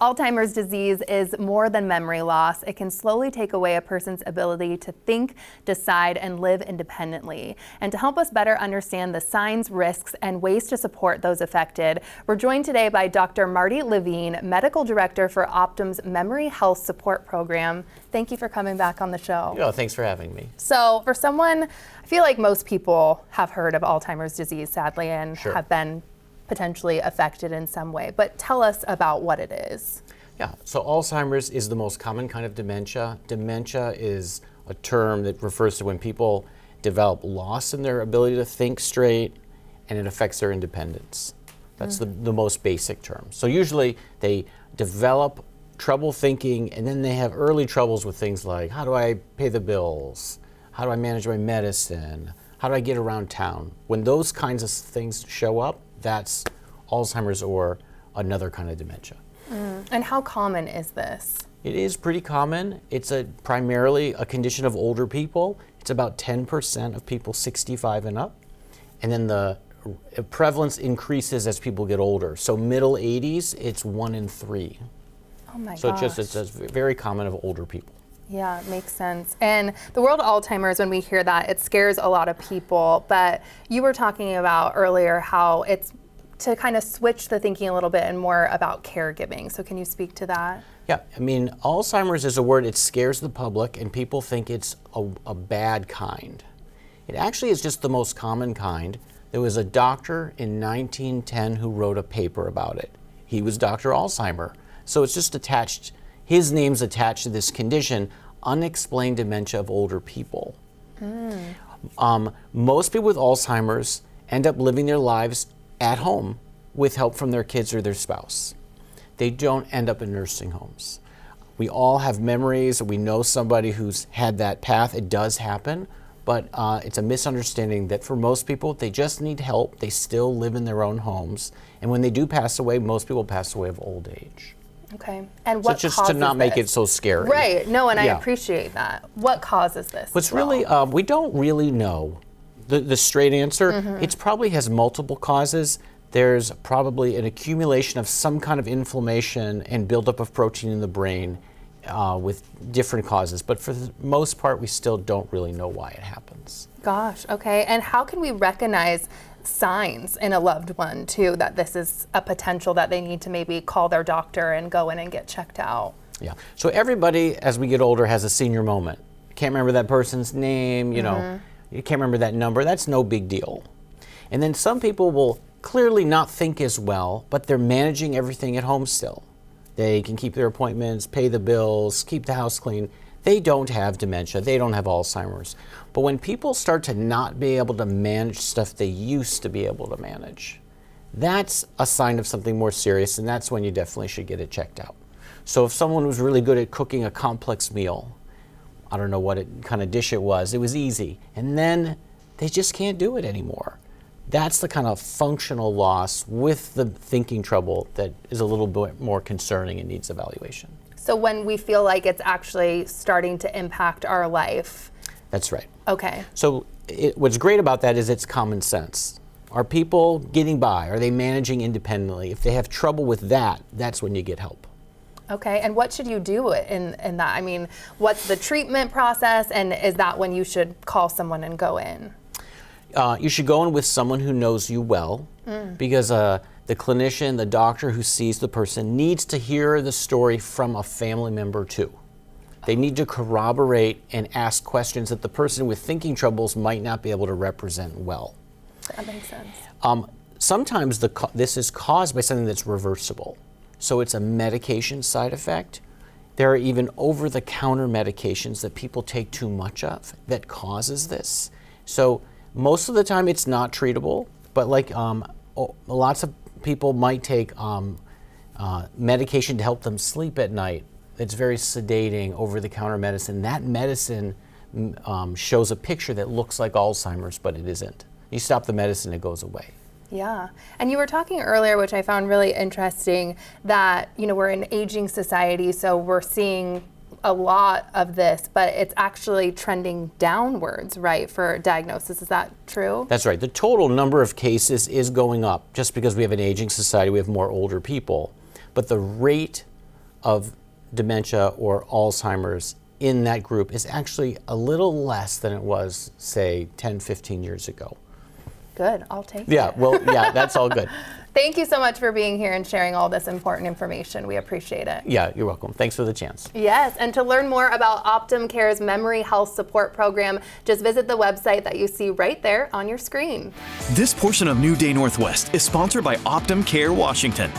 Alzheimer's disease is more than memory loss. It can slowly take away a person's ability to think, decide, and live independently. And to help us better understand the signs, risks, and ways to support those affected, we're joined today by Dr. Marty Levine, Medical Director for Optum's Memory Health Support Program. Thank you for coming back on the show. Oh, thanks for having me. So for someone, I feel like most people have heard of Alzheimer's disease, sadly, and Sure. have been potentially affected in some way, but tell us about what it is. Yeah, so Alzheimer's is the most common kind of dementia. Dementia is a term that refers to when people develop loss in their ability to think straight, and it affects their independence. That's the most basic term. So usually they develop trouble thinking, and then they have early troubles with things like, how do I pay the bills? How do I manage my medicine? How do I get around town? When those kinds of things show up, that's Alzheimer's or another kind of dementia. And how common is this? It is pretty common. It's primarily a condition of older people. It's about 10% of people 65 and up. And then the prevalence increases as people get older. So middle 80s, it's 1 in 3. Oh my So gosh. it's just very common of older people. Yeah, it makes sense. And the word Alzheimer's, when we hear that, it scares a lot of people. But you were talking about earlier how it's to kind of switch the thinking a little bit and more about caregiving. So can you speak to that? Yeah, I mean, Alzheimer's is a word, it scares the public and people think it's a bad kind. It actually is just the most common kind. There was a doctor in 1910 who wrote a paper about it. He was Dr. Alzheimer. So it's just attached, his name's attached to this condition, unexplained dementia of older people. Most people with Alzheimer's end up living their lives at home with help from their kids or their spouse. They don't end up in nursing homes. We all have memories. We know somebody who's had that path. It does happen, but it's a misunderstanding that for most people, they just need help. They still live in their own homes. And when they do pass away, most people pass away of old age. Okay. And what So just causes to not make this? it so scary. Right. No, and I Yeah. appreciate that. What causes this? What's as well? really, we don't really know the straight answer. It probably has multiple causes. There's probably an accumulation of some kind of inflammation and buildup of protein in the brain with different causes. But for the most part, we still don't really know why it happens. Gosh, okay. And how can we recognize signs in a loved one, too, that this is a potential that they need to maybe call their doctor and go in and get checked out? Yeah. So everybody, as we get older, has a senior moment. Can't remember that person's name, you know, you can't remember that number. That's no big deal. And then some people will clearly not think as well, but they're managing everything at home still. They can keep their appointments, pay the bills, keep the house clean. They don't have dementia. They don't have Alzheimer's. But when people start to not be able to manage stuff they used to be able to manage, that's a sign of something more serious, and that's when you definitely should get it checked out. So if someone was really good at cooking a complex meal, I don't know what kind of dish it was easy, and then they just can't do it anymore. That's the kind of functional loss with the thinking trouble that is a little bit more concerning and needs evaluation. So when we feel like it's actually starting to impact our life. That's right. Okay. So what's great about that is it's common sense. Are people getting by? Are they managing independently? If they have trouble with that, that's when you get help. Okay, and what should you do in that? I mean, what's the treatment process, and is that when you should call someone and go in? You should go in with someone who knows you well, because the clinician, the doctor who sees the person needs to hear the story from a family member too. They need to corroborate and ask questions that the person with thinking troubles might not be able to represent well. That makes sense. Sometimes this is caused by something that's reversible. So it's a medication side effect. There are even over-the-counter medications that people take too much of that causes this. So most of the time it's not treatable, but like lots of people might take medication to help them sleep at night. It's very sedating, over-the-counter medicine. That medicine shows a picture that looks like Alzheimer's, but it isn't. You stop the medicine, it goes away. Yeah, and you were talking earlier, which I found really interesting, that we're an aging society, so we're seeing a lot of this, but it's actually trending downwards, right, for diagnosis. Is that true? That's right. The total number of cases is going up just because we have an aging society, we have more older people. But the rate of dementia or Alzheimer's in that group is actually a little less than it was, say, 10, 15 years ago. Good, I'll take it. Yeah, well, yeah, that's all good. Thank you so much for being here and sharing all this important information. We appreciate it. Yeah, you're welcome. Thanks for the chance. Yes, and to learn more about Optum Care's Memory Health Support Program, just visit the website that you see right there on your screen. This portion of New Day Northwest is sponsored by Optum Care Washington.